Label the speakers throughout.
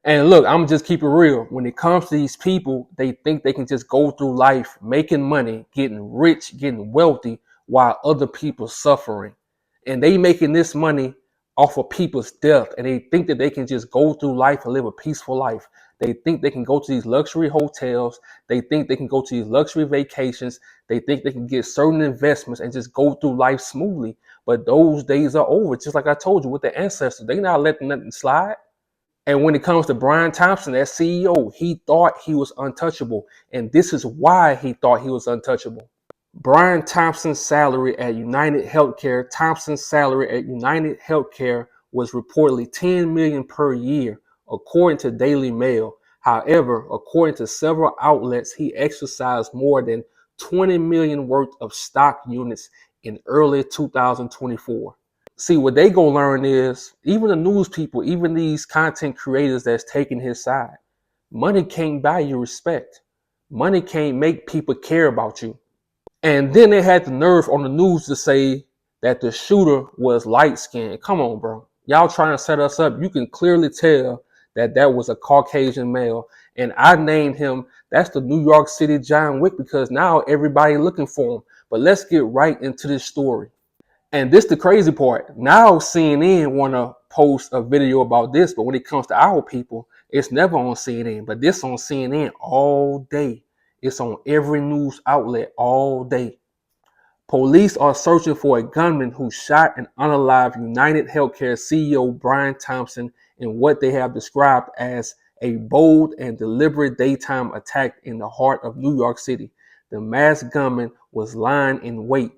Speaker 1: And look, I'm just keep it real. When it comes to these people, they think they can just go through life making money, getting rich, getting wealthy, while other people suffering. And they making this money off of people's death. And they think that they can just go through life and live a peaceful life. They think they can go to these luxury hotels. They think they can go to these luxury vacations. They think they can get certain investments and just go through life smoothly. But those days are over. Just like I told you with the ancestors, they not letting nothing slide. And when it comes to Brian Thompson, that CEO, he thought he was untouchable. And this is why he thought he was untouchable. Brian Thompson's salary at United Healthcare was reportedly $10 million per year, according to Daily Mail. However, according to several outlets, he exercised more than $20 million worth of stock units in early 2024. See, what they gonna learn is even the news people, even these content creators that's taking his side, money can't buy you respect. Money can't make people care about you. And then they had the nerve on the news to say that the shooter was light skinned. Come on, bro. Y'all trying to set us up. You can clearly tell that that was a Caucasian male. And I named him, that's the New York City John Wick, because now everybody looking for him. But let's get right into this story. And this the crazy part. Now CNN want to post a video about this, but when it comes to our people, it's never on CNN. But this on CNN all day. It's on every news outlet all day. Police are searching for a gunman who shot and unalived UnitedHealthcare CEO Brian Thompson in what they have described as a bold and deliberate daytime attack in the heart of New York City. The masked gunman was lying in wait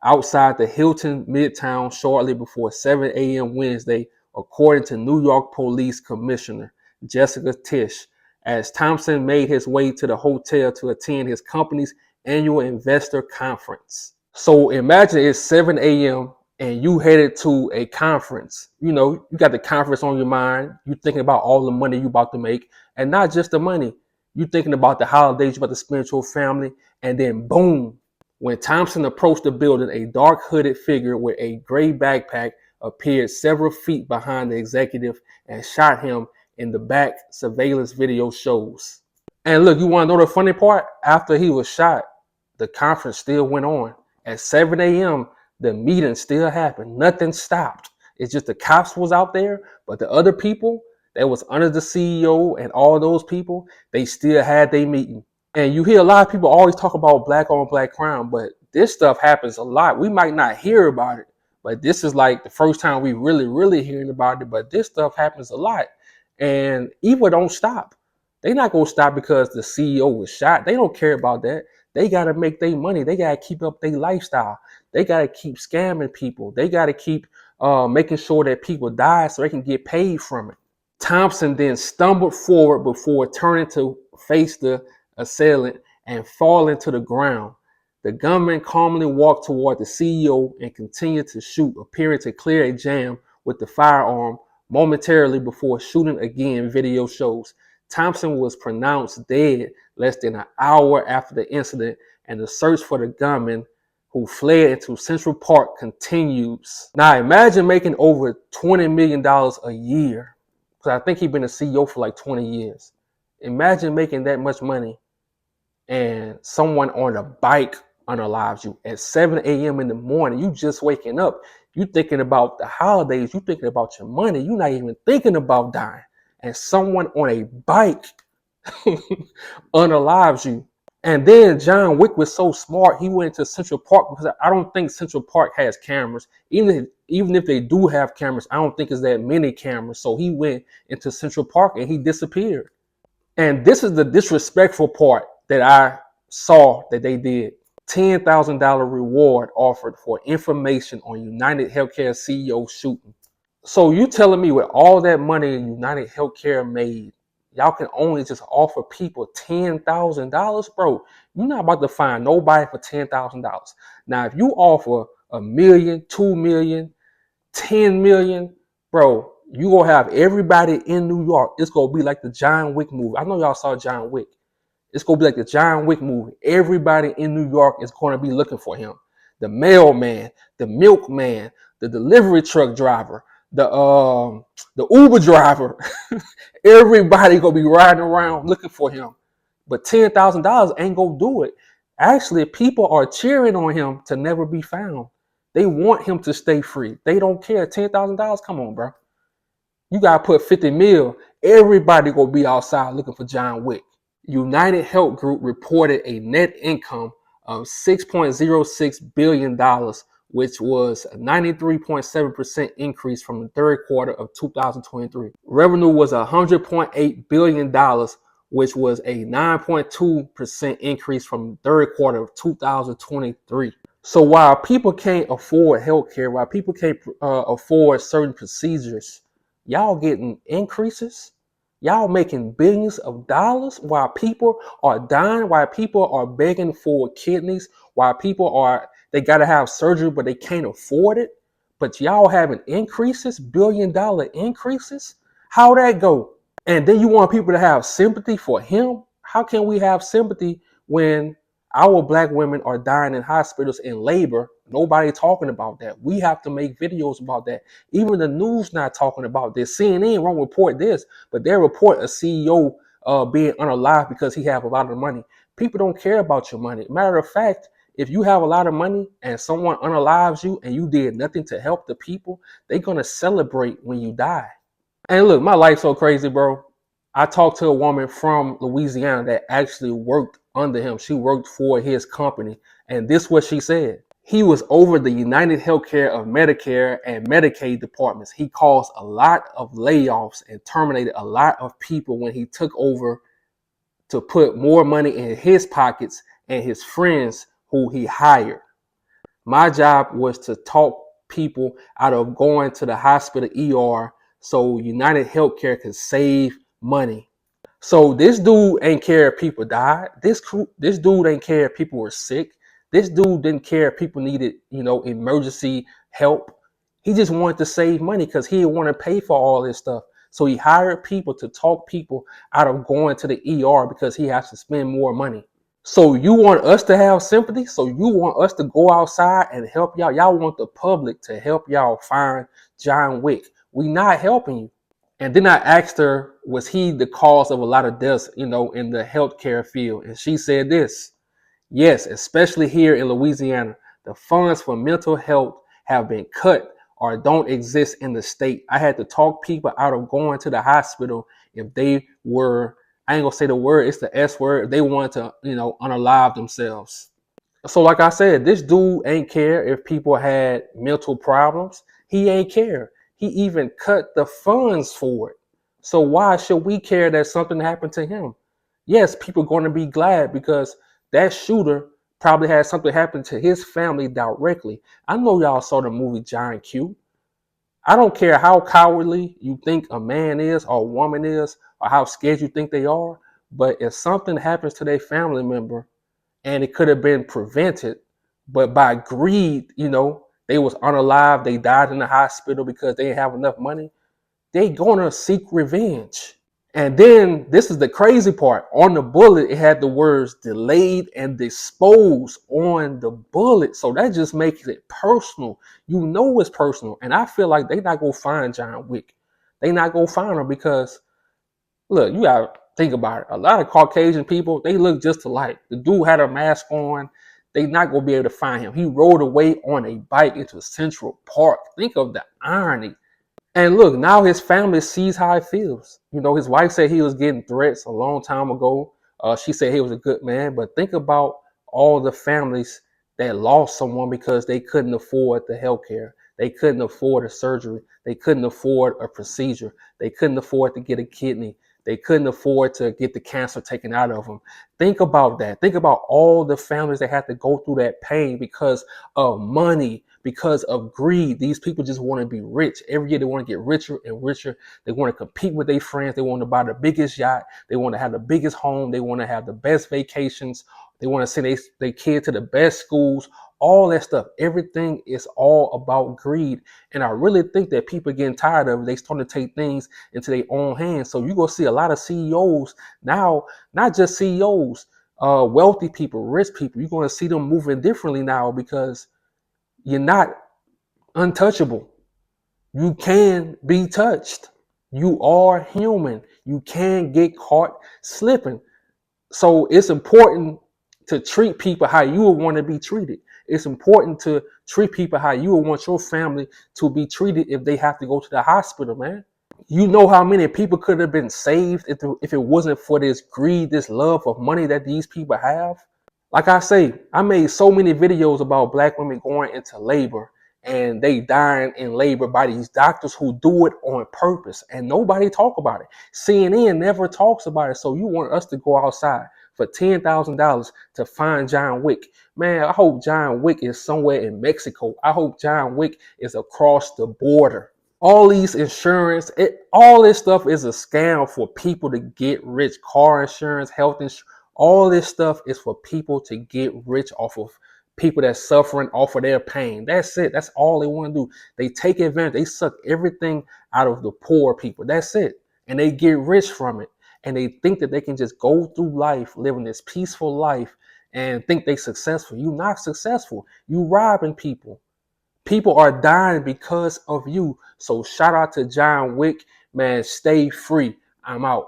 Speaker 1: outside the Hilton Midtown shortly before 7 a.m. Wednesday, according to New York Police Commissioner Jessica Tisch, as Thompson made his way to the hotel to attend his company's annual investor conference. So imagine it's 7 a.m. and you headed to a conference. You know, you got the conference on your mind. You're thinking about all the money you're about to make, and not just the money. You're thinking about the holidays you're about to spend with your family, and then boom, when Thompson approached the building, a dark hooded figure with a gray backpack appeared several feet behind the executive and shot him in the back, surveillance video shows. And look, you want to know the funny part? After he was shot, the conference still went on. At 7 a.m., the meeting still happened. Nothing stopped. It's just the cops was out there, but the other people that was under the CEO and all those people, they still had their meeting. And you hear a lot of people always talk about black on black crime, but this stuff happens a lot. We might not hear about it, but this is like the first time we really hearing about it. But this stuff happens a lot. And evil don't stop. They not going to stop because the CEO was shot. They don't care about that. They got to make their money. They got to keep up their lifestyle. They got to keep scamming people. They got to keep making sure that people die so they can get paid from it. Thompson then stumbled forward before turning to face the assailant and falling to the ground. The gunman calmly walked toward the CEO and continued to shoot, appearing to clear a jam with the firearm momentarily before shooting again, video shows. Thompson was pronounced dead less than an hour after the incident, and the search for the gunman who fled into Central Park continues. Now imagine making over $20 million a year, because I think he's been a CEO for like 20 years. Imagine making that much money and someone on a bike unalives you at 7 a.m. in the morning. You just waking up. You thinking about the holidays. You thinking about your money. You're not even thinking about dying. And someone on a bike unalives you. And then John Wick was so smart, he went to Central Park, because I don't think Central Park has cameras. Even if they do have cameras, I don't think it's that many cameras. So he went into Central Park and he disappeared. And this is the disrespectful part that I saw that they did. $10,000 reward offered for information on UnitedHealthcare CEO shooting. So you telling me with all that money UnitedHealthcare made, y'all can only just offer people $10,000, bro? You're not about to find nobody for $10,000. Now, if you offer $1 million, $2 million, $10 million, bro, you gonna have everybody in New York. It's gonna be like the John Wick movie. I know y'all saw John Wick. It's gonna be like the John Wick movie. Everybody in New York is gonna be looking for him. The mailman, the milkman, the delivery truck driver, the Uber driver. Everybody gonna be riding around looking for him, but $10,000 ain't gonna do it. Actually, people are cheering on him to never be found. They want him to stay free. They don't care. $10,000, come on, bro. You gotta put 50 mil. Everybody gonna be outside looking for John Wick. United Health Group reported a net income of $6.06 billion, which was a 93.7% increase from the third quarter of 2023. Revenue was $100.8 billion, which was a 9.2% increase from the third quarter of 2023. So while people can't afford healthcare, while people can't afford certain procedures, y'all getting increases. Y'all making billions of dollars while people are dying, while people are begging for kidneys, while people they got to have surgery, but they can't afford it. But y'all having increases, $1 billion increases. How that go? And then you want people to have sympathy for him? How can we have sympathy when our black women are dying in hospitals in labor? Nobody talking about that. We have to make videos about that. Even the news not talking about this. CNN won't report this, but they report a CEO being unalive because he have a lot of money. People don't care about your money. Matter of fact, if you have a lot of money and someone unalives you and you did nothing to help the people, they're gonna celebrate when you die. And look, my life's so crazy, bro. I talked to a woman from Louisiana that actually worked under him. She worked for his company. And this is what she said. He was over the UnitedHealthcare of Medicare and Medicaid departments. He caused a lot of layoffs and terminated a lot of people when he took over to put more money in his pockets and his friends who he hired. My job was to talk people out of going to the hospital ER so United Healthcare could save money. So this dude ain't care if people died. This dude ain't care if people were sick. This dude didn't care if people needed, emergency help. He just wanted to save money because he didn't want to pay for all this stuff. So he hired people to talk people out of going to the ER because he has to spend more money. So you want us to have sympathy? So you want us to go outside and help y'all? Y'all want the public to help y'all find John Wick. We not helping you. And then I asked her, was he the cause of a lot of deaths, in the healthcare field? And she said this: yes, especially here in Louisiana, the funds for mental health have been cut or don't exist in the state. I had to talk people out of going to the hospital if they were, I ain't gonna say the word, it's the S word, if they wanted to, unalive themselves. So like I said, this dude ain't care if people had mental problems. He ain't care. He even cut the funds for it. So why should we care that something happened to him? Yes, people are going to be glad because that shooter probably had something happen to his family directly. I know y'all saw the movie John Q. I don't care how cowardly you think a man is or a woman is or how scared you think they are, but if something happens to their family member and it could have been prevented, but by greed, they was unalive, they died in the hospital because they didn't have enough money, they gonna seek revenge. And then this is the crazy part. On the bullet, it had the words delayed and disposed on the bullet. So that just makes it personal. You know it's personal. And I feel like they not gonna find John Wick. They not gonna find him because look, you gotta think about it. A lot of Caucasian people, they look just alike. The dude had a mask on. They not gonna be able to find him. He rode away on a bike into Central Park. Think of the irony. And look, now his family sees how it feels. His wife said he was getting threats a long time ago. She said he was a good man, but think about all the families that lost someone because they couldn't afford the health care. They couldn't afford a surgery. They couldn't afford a procedure. They couldn't afford to get a kidney. They couldn't afford to get the cancer taken out of them. Think about that. Think about all the families that had to go through that pain because of money, because of greed. These people just want to be rich. Every year they want to get richer and richer. They want to compete with their friends. They want to buy the biggest yacht. They want to have the biggest home. They want to have the best vacations. They want to send their kid to the best schools. All that stuff. Everything is all about greed. And I really think that people are getting tired of it. They starting to take things into their own hands. So you're going to see a lot of CEOs now, not just CEOs, wealthy people, rich people. You're going to see them moving differently now because you're not untouchable. You can be touched. You are human. You can get caught slipping. So it's important to treat people how you would want to be treated. It's important to treat people how you would want your family to be treated if they have to go to the hospital, man. You know how many people could have been saved if it wasn't for this greed, this love of money that these people have? Like I say, I made so many videos about black women going into labor and they dying in labor by these doctors who do it on purpose, and nobody talk about it. CNN never talks about it. So you want us to go outside for $10,000 to find John Wick? Man, I hope John Wick is somewhere in Mexico. I hope John Wick is across the border. All these insurance, all this stuff is a scam for people to get rich. Car insurance, health insurance, all this stuff is for people to get rich off of people that's suffering off of their pain. That's it. That's all they want to do. They take advantage. They suck everything out of the poor people. That's it. And they get rich from it. And they think that they can just go through life living this peaceful life and think they successful. You're not successful. You robbing people. People are dying because of you. So shout out to John Wick, man. Stay free. I'm out.